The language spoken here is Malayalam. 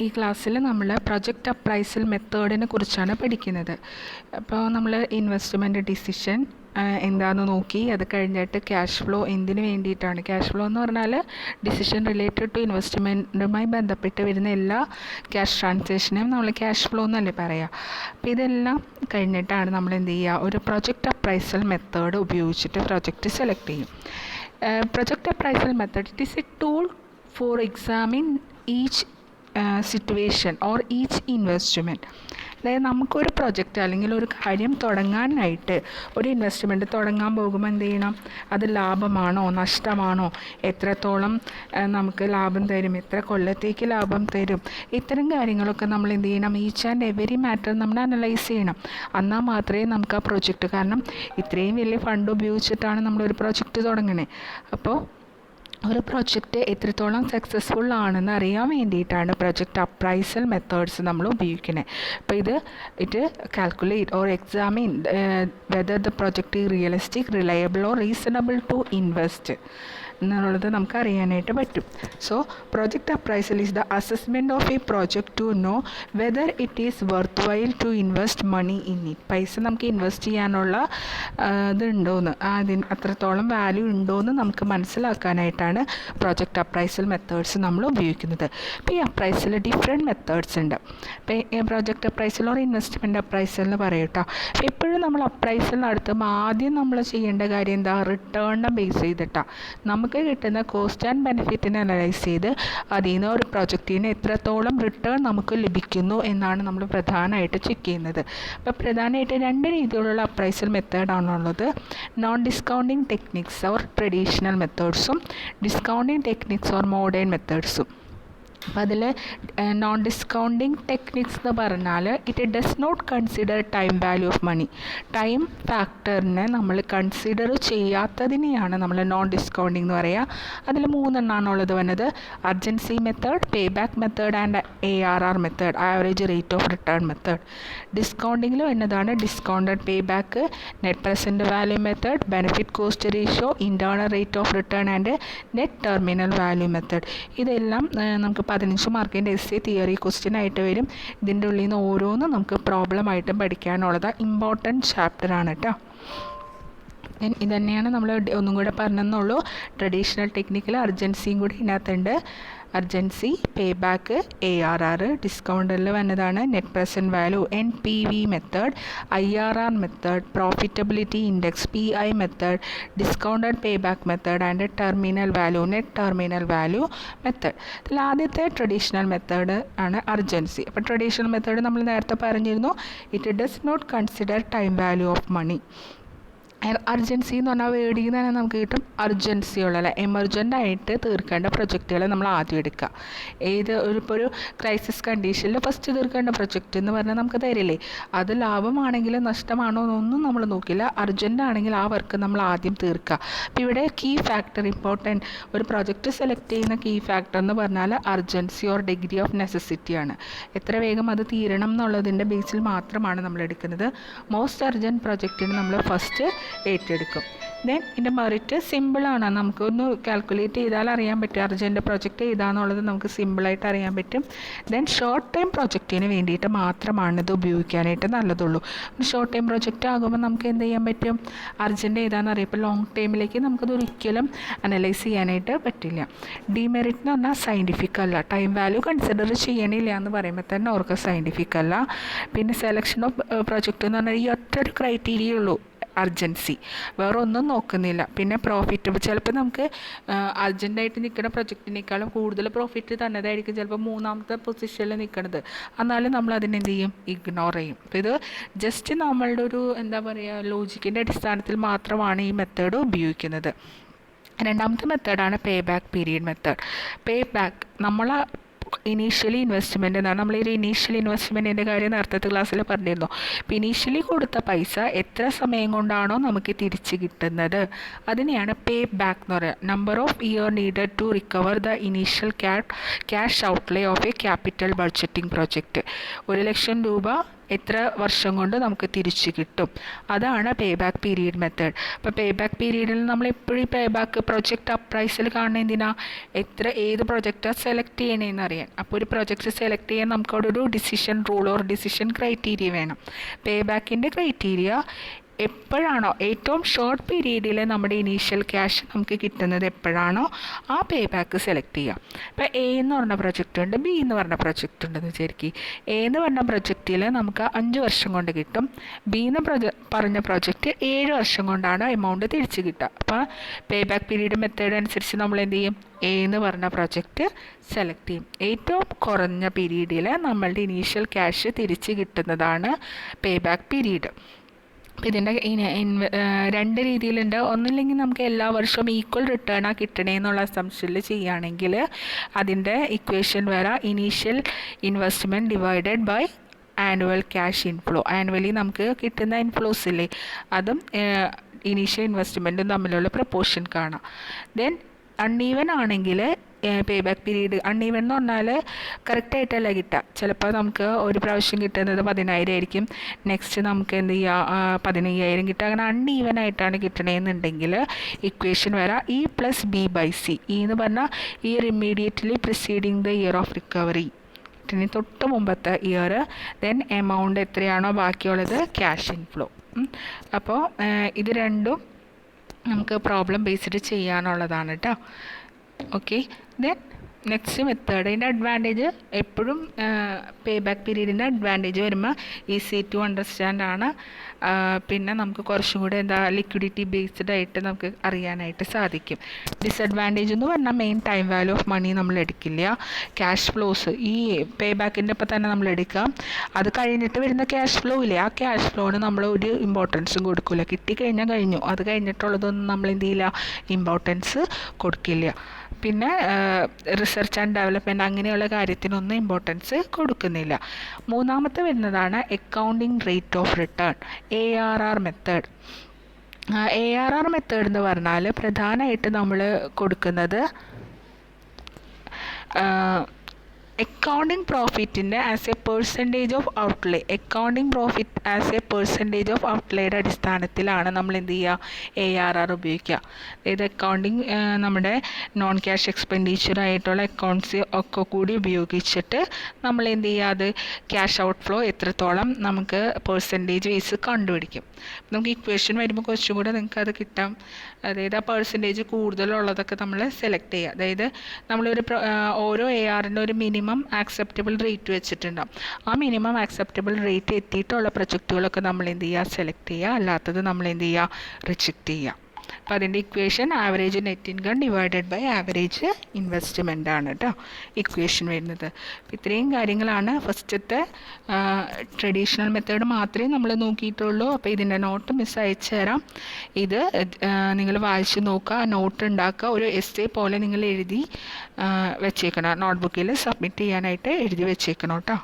ഈ ക്ലാസ്സിൽ നമ്മൾ പ്രൊജക്റ്റ് അപ്രൈസൽ മെത്തേഡിനെ കുറിച്ചാണ് പഠിക്കുന്നത്. അപ്പോൾ നമ്മൾ ഇൻവെസ്റ്റ്മെൻറ്റ് ഡിസിഷൻ എന്താണെന്ന് നോക്കി, അത് കഴിഞ്ഞിട്ട് ക്യാഷ് ഫ്ലോ എന്തിനു വേണ്ടിയിട്ടാണ്. ക്യാഷ് ഫ്ലോ എന്ന് പറഞ്ഞാൽ ഡിസിഷൻ റിലേറ്റഡ് ടു ഇൻവെസ്റ്റ്മെൻറ്റുമായി ബന്ധപ്പെട്ട് വരുന്ന എല്ലാ ക്യാഷ് ട്രാൻസാക്ഷനെയും നമ്മൾ ക്യാഷ് ഫ്ലോ എന്നല്ലേ പറയുക. അപ്പോൾ ഇതെല്ലാം കഴിഞ്ഞിട്ടാണ് നമ്മൾ എന്ത് ചെയ്യുക, ഒരു പ്രൊജക്റ്റ് അപ്രൈസൽ മെത്തേഡ് ഉപയോഗിച്ചിട്ട് പ്രൊജക്റ്റ് സെലക്ട് ചെയ്യും. Project appraisal method it is A tool for examine each situation or each investment. അതായത് നമുക്കൊരു പ്രൊജക്റ്റ് അല്ലെങ്കിൽ ഒരു കാര്യം തുടങ്ങാനായിട്ട്, ഒരു ഇൻവെസ്റ്റ്മെൻറ്റ് തുടങ്ങാൻ പോകുമ്പോൾ എന്ത് ചെയ്യണം, അത് ലാഭമാണോ നഷ്ടമാണോ, എത്രത്തോളം നമുക്ക് ലാഭം തരും, എത്ര കൊല്ലത്തേക്ക് ലാഭം തരും, ഇത്തരം കാര്യങ്ങളൊക്കെ നമ്മൾ എന്ത് ചെയ്യണം, ഈച്ച് ആൻഡ് എവരി മാറ്റർ നമ്മൾ അനലൈസ് ചെയ്യണം. എന്നാൽ മാത്രമേ നമുക്ക് ആ പ്രൊജക്റ്റ്, കാരണം ഇത്രയും വലിയ ഫണ്ട് ഉപയോഗിച്ചിട്ടാണ് നമ്മളൊരു പ്രൊജക്റ്റ് തുടങ്ങണേ. അപ്പോൾ ഒരു പ്രൊജക്റ്റ് എത്രത്തോളം സക്സസ്ഫുൾ ആണെന്ന് അറിയാൻ വേണ്ടിയിട്ടാണ് പ്രൊജക്റ്റ് അപ്രൈസൽ മെത്തേഡ്സ് നമ്മൾ ഉപയോഗിക്കുന്നത്. അപ്പോൾ it calculate or examine whether the project realistic, reliable or reasonable to invest എന്നുള്ളത് നമുക്ക് അറിയാനായിട്ട് പറ്റും. So project appraisal is the assessment of a project to know whether it is worth while to invest money in it. പൈസ നമുക്ക് ഇൻവെസ്റ്റ് ചെയ്യാനുള്ള ഇതുണ്ടോയെന്ന്, അതിന് അത്രത്തോളം വാല്യൂ ഉണ്ടോയെന്ന് നമുക്ക് മനസ്സിലാക്കാനായിട്ടാണ് പ്രൊജക്റ്റ് അപ്രൈസൽ മെത്തേഡ്സ് നമ്മൾ ഉപയോഗിക്കുന്നത്. അപ്പോൾ ഈ അപ്രൈസൽ ഡിഫറെൻറ്റ് മെത്തേഡ്സ് ഉണ്ട്. ഇപ്പോൾ project appraisal or investment appraisal എന്ന് പറയും കേട്ടോ. അപ്പോൾ എപ്പോഴും നമ്മൾ അപ്രൈസൽ നടത്തുമ്പോൾ ആദ്യം നമ്മൾ ചെയ്യേണ്ട കാര്യം എന്താ, റിട്ടേണിനെ ബേസ് ചെയ്തിട്ടാണ്. നമുക്ക് കിട്ടുന്ന കോസ്റ്റ് ആൻഡ് ബെനിഫിറ്റിനെ അനലൈസ് ചെയ്ത് അതിൽ നിന്ന് ഒരു പ്രൊജക്റ്റിന് എത്രത്തോളം റിട്ടേൺ നമുക്ക് ലഭിക്കുന്നു എന്നാണ് നമ്മൾ പ്രധാനമായിട്ട് ചെക്ക് ചെയ്യുന്നത്. അപ്പോൾ പ്രധാനമായിട്ട് രണ്ട് രീതിയിലുള്ള അപ്രൈസൽ മെത്തേഡാണുള്ളത്. Non discounting techniques or traditional മെത്തേഡ്സും ഡിസ്കൗണ്ടിങ് ടെക്നിക്സ് ഓർ മോഡേൺ മെത്തേഡ്സും. അപ്പോൾ അതിൽ നോൺ ഡിസ്കൗണ്ടിങ് ടെക്നിക്സ് എന്ന് പറഞ്ഞാൽ it does not consider time value of money. Time ഫാക്ടറിനെ നമ്മൾ കൺസിഡർ ചെയ്യാത്തതിനെയാണ് നമ്മൾ നോൺ ഡിസ്കൗണ്ടിങ് എന്ന് പറയുക. അതിൽ മൂന്നെണ്ണമാണുള്ളത് വന്നത്: urgency method, pay back method and ARR method, average rate of return method. ഡിസ്കൗണ്ടിങ്ങിൽ വരുന്നതാണ് discounted pay back, net present value method, benefit cost ratio, internal rate of return and net terminal value method. ഇതെല്ലാം നമുക്ക് 15 മാർക്കിൻ്റെ എസ് തിയറി ക്വസ്റ്റ്യൻ ആയിട്ട് വരും. ഇതിൻ്റെ ഉള്ളിൽ നിന്ന് ഓരോന്നും നമുക്ക് പ്രോബ്ലമായിട്ടും പഠിക്കാനുള്ളത് ഇമ്പോർട്ടൻറ്റ് ചാപ്റ്ററാണ് കേട്ടോ. ഇതന്നെയാണ് നമ്മൾ ഒന്നും കൂടെ പറഞ്ഞെന്നുള്ളൂ. ട്രഡീഷണൽ ടെക്നിക്കിൽ അർജൻസിയും കൂടി ഇതിനകത്തുണ്ട്. Urgency, pay back, ARR. ഡിസ്കൗണ്ടറിൽ വന്നതാണ് net present value, NPV method, IRR method, profitability index, PI method, discounted pay back method and terminal value, net terminal value method. ഇതിൽ ആദ്യത്തെ ട്രഡീഷണൽ മെത്തേഡ് ആണ് അർജൻസി. അപ്പോൾ ട്രഡീഷണൽ മെത്തേഡ് നമ്മൾ നേരത്തെ പറഞ്ഞിരുന്നു, it does not consider time value of money. Urgency എന്ന് പറഞ്ഞാൽ വേർഡിൽ നിന്ന് തന്നെ നമുക്ക് കിട്ടും അർജൻസി ഉള്ള, എമർജൻ്റ് ആയിട്ട് തീർക്കേണ്ട പ്രൊജക്റ്റുകൾ നമ്മൾ ആദ്യം എടുക്കുക. ഇപ്പോൾ ഒരു ക്രൈസിസ് കണ്ടീഷനിൽ ഫസ്റ്റ് തീർക്കേണ്ട പ്രൊജക്റ്റ് എന്ന് പറഞ്ഞാൽ നമുക്ക് തരില്ലേ, അത് ലാഭമാണെങ്കിലും നഷ്ടമാണോ എന്നൊന്നും നമ്മൾ നോക്കില്ല. അർജൻ്റ് ആണെങ്കിൽ ആ വർക്ക് നമ്മൾ ആദ്യം തീർക്കുക. അപ്പോൾ ഇവിടെ കീ ഫാക്ടർ, ഇമ്പോർട്ടൻറ്റ് ഒരു പ്രൊജക്റ്റ് സെലക്ട് ചെയ്യുന്ന കീ ഫാക്ടർ എന്ന് പറഞ്ഞാൽ അർജൻസി ഓർ ഡിഗ്രി ഓഫ് നെസസിറ്റിയാണ്. എത്ര വേഗം അത് തീരണം എന്നുള്ളതിൻ്റെ ബേസിൽ മാത്രമാണ് നമ്മൾ എടുക്കുന്നത്. മോസ്റ്റ് അർജൻറ്റ് പ്രൊജക്റ്റിന് നമ്മൾ ഫസ്റ്റ് ഏറ്റെടുക്കും. ദെൻ ഇതിൻ്റെ മെറിറ്റ് സിമ്പിളാണ്, നമുക്കൊന്ന് കാൽക്കുലേറ്റ് ചെയ്താൽ അറിയാൻ പറ്റും അർജൻറ്റ് പ്രൊജക്റ്റ് ഏതാണെന്നുള്ളത് നമുക്ക് സിമ്പിളായിട്ട് അറിയാൻ പറ്റും. ദെൻ ഷോർട്ട് ടൈം പ്രൊജക്റ്റിന് വേണ്ടിയിട്ട് മാത്രമാണ് ഇത് ഉപയോഗിക്കാനായിട്ട് നല്ലതുള്ളൂ. ഷോർട്ട് ടൈം പ്രൊജക്റ്റ് ആകുമ്പോൾ നമുക്ക് എന്ത് ചെയ്യാൻ പറ്റും, അർജൻറ്റ് ഏതാണെന്ന് അറിയാം. ഇപ്പോൾ ലോങ് ടൈമിലേക്ക് നമുക്കത് ഒരിക്കലും അനലൈസ് ചെയ്യാനായിട്ട് പറ്റില്ല. ഡിമെറിറ്റ് എന്ന് പറഞ്ഞാൽ സയൻറ്റിഫിക് അല്ല, ടൈം വാല്യൂ കൺസിഡർ ചെയ്യണില്ല എന്ന് പറയുമ്പോൾ തന്നെ അവർക്ക് സയൻറ്റിഫിക് അല്ല. പിന്നെ സെലക്ഷൻ ഓഫ് പ്രൊജക്റ്റ് എന്ന് പറഞ്ഞാൽ ഈ ഒറ്റൊരു ക്രൈറ്റീരിയ ഉള്ളൂ, അർജൻസി, വേറെ ഒന്നും നോക്കുന്നില്ല. പിന്നെ പ്രോഫിറ്റ്, ചിലപ്പോൾ നമുക്ക് അർജൻറ്റായിട്ട് നിൽക്കുന്ന പ്രൊജക്റ്റിനേക്കാളും കൂടുതൽ പ്രോഫിറ്റ് തന്നതായിരിക്കും ചിലപ്പോൾ മൂന്നാമത്തെ പൊസിഷനിൽ നിൽക്കുന്നത്. എന്നാലും നമ്മൾ അതിനെന്ത് ചെയ്യും, ഇഗ്നോർ ചെയ്യും. അപ്പോൾ ഇത് ജസ്റ്റ് നമ്മളുടെ ഒരു എന്താ പറയുക, ലോജിക്കിൻ്റെ അടിസ്ഥാനത്തിൽ മാത്രമാണ് ഈ മെത്തേഡ് ഉപയോഗിക്കുന്നത്. രണ്ടാമത്തെ മെത്തേഡാണ് pay back period method. Pay back നമ്മൾ ഇനീഷ്യലി ഇൻവെസ്റ്റ്മെൻറ്റ് എന്നാണ്. നമ്മളൊരു ഇനീഷ്യൽ ഇൻവെസ്റ്റ്മെൻറ്റിൻ്റെ കാര്യം നേരത്തെ ക്ലാസ്സിൽ പറഞ്ഞിരുന്നു. അപ്പോൾ ഇനീഷ്യലി കൊടുത്ത പൈസ എത്ര സമയം കൊണ്ടാണോ നമുക്ക് തിരിച്ച് കിട്ടുന്നത് അതിനെയാണ് പേ ബാക്ക് എന്ന് പറയുക. Number of year needed to recover the initial cash outlay of a capital budgeting project. 1 lakh രൂപ എത്ര വർഷം കൊണ്ട് നമുക്ക് തിരിച്ചു കിട്ടും. അതാണ് പേ ബാക്ക് പീരീഡ് മെത്തേഡ്. അപ്പോൾ പേ ബാക്ക് പീരീഡിൽ നമ്മൾ എപ്പോഴും പേ ബാക്ക് പ്രൊജക്റ്റ് അപ്രൈസിൽ കാണുന്ന എന്തിനാ, ഏത് പ്രൊജക്റ്റാണ് സെലക്ട് ചെയ്യണേന്ന് അറിയാൻ. അപ്പോൾ ഒരു പ്രൊജക്റ്റ് സെലക്ട് ചെയ്യാൻ നമുക്കവിടെ ഒരു decision rule or decision criteria വേണം. പേ ബാക്കിൻ്റെ ക്രൈറ്റീരിയ എപ്പോഴാണോ ഏറ്റവും ഷോർട്ട് പീരീഡിൽ നമ്മുടെ ഇനീഷ്യൽ ക്യാഷ് നമുക്ക് കിട്ടുന്നത് എപ്പോഴാണോ ആ പേ ബാക്ക് സെലക്ട് ചെയ്യുക. ഇപ്പോൾ എ എന്ന് പറഞ്ഞ പ്രൊജക്റ്റ് ഉണ്ട്, ബി എന്ന് പറഞ്ഞ പ്രൊജക്റ്റ് ഉണ്ടെന്ന് വിചാരിക്കുക. എ എന്ന് പറഞ്ഞ പ്രൊജക്റ്റിൽ നമുക്ക് 5 വർഷം കൊണ്ട് കിട്ടും. ബി എന്ന് പറഞ്ഞ പ്രൊജക്റ്റ് 7 വർഷം കൊണ്ടാണ് എമൗണ്ട് തിരിച്ച് കിട്ടുക. അപ്പോൾ പേ ബാക്ക് പീരീഡ് മെത്തേഡ് അനുസരിച്ച് നമ്മൾ എന്ത് ചെയ്യും, എ എന്ന് പറഞ്ഞ പ്രൊജക്റ്റ് സെലക്ട് ചെയ്യും. ഏറ്റവും കുറഞ്ഞ പീരീഡിൽ നമ്മളുടെ ഇനീഷ്യൽ ക്യാഷ് തിരിച്ച് കിട്ടുന്നതാണ് പേ ബാക്ക് പീരീഡ്. ഇതിൻ്റെ 2 രീതിയിലുണ്ട്. ഒന്നില്ലെങ്കിൽ നമുക്ക് എല്ലാ വർഷവും ഈക്വൽ റിട്ടേണാണ് കിട്ടണേ എന്നുള്ള അസംഷനിൽ ചെയ്യുകയാണെങ്കിൽ അതിൻ്റെ ഇക്വേഷൻ വരാം initial investment divided by annual cash inflow. Annually നമുക്ക് കിട്ടുന്ന ഇൻഫ്ലോസ് ഇല്ലേ, അതും ഇനീഷ്യൽ ഇൻവെസ്റ്റ്മെൻറ്റും തമ്മിലുള്ള പ്രപ്പോർഷൻ കാണാം. ദെൻ അൺഈവൻ ആണെങ്കിൽ പേ ബാക്ക് പീരീഡ് അൺഈവൻ എന്ന് പറഞ്ഞാൽ കറക്റ്റായിട്ടല്ല കിട്ടുക. ചിലപ്പോൾ നമുക്ക് ഒരു പ്രാവശ്യം കിട്ടുന്നത് 10,000 ആയിരിക്കും, നെക്സ്റ്റ് നമുക്ക് എന്ത് ചെയ്യുക 15,000 കിട്ടുക. അങ്ങനെ അൺഈവൻ ആയിട്ടാണ് കിട്ടണമെന്നുണ്ടെങ്കിൽ ഇക്വേഷൻ വരാം E plus B by C. E എന്ന് പറഞ്ഞാൽ year immediately preceding the year of recovery, തൊട്ട് മുമ്പത്തെ ഇയർ. ദെൻ എമൗണ്ട് എത്രയാണോ ബാക്കിയുള്ളത് ക്യാഷ് ഇൻഫ്ലോ. അപ്പോൾ ഇത് രണ്ടും നമുക്ക് പ്രോബ്ലം ബേസ്ഡ് ചെയ്യാനുള്ളതാണ് കേട്ടോ. Okay, then next method. ഇതിൻ്റെ അഡ്വാൻറ്റേജ് എപ്പോഴും പേ ബാക്ക് പീരീഡിൻ്റെ അഡ്വാൻറ്റേജ് വരുമ്പോൾ ഈസി ടു അണ്ടർസ്റ്റാൻഡ് ആണ്. പിന്നെ നമുക്ക് കുറച്ചും കൂടെ ലിക്വിഡിറ്റി ബേസ്ഡ് ആയിട്ട് നമുക്ക് അറിയാനായിട്ട് സാധിക്കും. ഡിസഡ്വാൻറ്റേജ് എന്ന് പറഞ്ഞാൽ main time value of money നമ്മൾ എടുക്കില്ല. ക്യാഷ് ഫ്ലോസ് ഈ പേ ബാക്കിൻ്റെ ഒപ്പം തന്നെ നമ്മൾ എടുക്കാം. അത് കഴിഞ്ഞിട്ട് വരുന്ന ക്യാഷ് ഫ്ലോ ഇല്ലേ, ആ ക്യാഷ് ഫ്ലോന് നമ്മൾ ഒരു ഇമ്പോർട്ടൻസും കൊടുക്കില്ല. കിട്ടിക്കഴിഞ്ഞാൽ കഴിഞ്ഞു, അത് കഴിഞ്ഞിട്ടുള്ളതൊന്നും നമ്മൾ എന്ത് ചെയ്യില്ല, ഇമ്പോർട്ടൻസ് കൊടുക്കില്ല. പിന്നെ റിസർച്ച് ആൻഡ് ഡെവലപ്മെൻറ്റ് അങ്ങനെയുള്ള കാര്യത്തിനൊന്നും ഇമ്പോർട്ടൻസ് കൊടുക്കുന്നില്ല. മൂന്നാമത്തെ വരുന്നതാണ് accounting rate of return, ARR method. ARR method എന്ന് പറഞ്ഞാൽ പ്രധാനമായിട്ട് നമ്മൾ കൊടുക്കുന്നത് അക്കൗണ്ടിങ് പ്രോഫിറ്റിൻ്റെ as a percentage of outlay, accounting profit as a percentage of ഔട്ട്ലേയുടെ അടിസ്ഥാനത്തിലാണ് നമ്മൾ എന്ത് ചെയ്യുക ARR ഉപയോഗിക്കുക. അതായത് അക്കൗണ്ടിങ് നമ്മുടെ നോൺ ക്യാഷ് എക്സ്പെൻഡിച്ചറായിട്ടുള്ള അക്കൗണ്ട്സ് ഒക്കെ കൂടി ഉപയോഗിച്ചിട്ട് നമ്മൾ എന്ത് ചെയ്യുക, അത് ക്യാഷ് ഔട്ട് ഫ്ലോ എത്രത്തോളം നമുക്ക് പെർസെൻറ്റേജ് വൈസ് കണ്ടുപിടിക്കും. നമുക്ക് ഇക്വേഷൻ വരുമ്പോൾ കുറച്ചും കൂടെ നിങ്ങൾക്ക് അത് കിട്ടാം. അതായത് ആ പെർസെൻറ്റേജ് കൂടുതലുള്ളതൊക്കെ നമ്മൾ സെലക്ട് ചെയ്യുക. അതായത് നമ്മളൊരു ഓരോ ARൻ്റെ ഒരു മിനിമം ആക്സെപ്റ്റബിൾ റേറ്റ് വെച്ചിട്ടുണ്ടാകും. ആ മിനിമം ആക്സെപ്റ്റബിൾ റേറ്റ് എത്തിയിട്ടുള്ള പ്രൊജക്റ്റുകളൊക്കെ നമ്മൾ എന്ത് ചെയ്യുക, സെലക്ട് ചെയ്യുക. അല്ലാത്തത് നമ്മൾ എന്ത് ചെയ്യുക, റിജക്റ്റ് ചെയ്യുക. അപ്പോൾ അതിൻ്റെ equation average net income divided by average investment ആണ് കേട്ടോ ഇക്വേഷൻ വരുന്നത്. അപ്പോൾ ഇത്രയും കാര്യങ്ങളാണ് ഫസ്റ്റത്തെ ട്രഡീഷണൽ മെത്തേഡ് മാത്രമേ നമ്മൾ നോക്കിയിട്ടുള്ളൂ. അപ്പോൾ ഇതിൻ്റെ നോട്ട് മിസ് അയച്ചു തരാം. ഇത് നിങ്ങൾ വായിച്ച് നോക്കുക, നോട്ട് ഉണ്ടാക്കുക, ഒരു എസ്സേ പോലെ നിങ്ങൾ എഴുതി വെച്ചേക്കണം. നോട്ട്ബുക്കിൽ സബ്മിറ്റ് ചെയ്യാനായിട്ട് എഴുതി വെച്ചേക്കണം കേട്ടോ.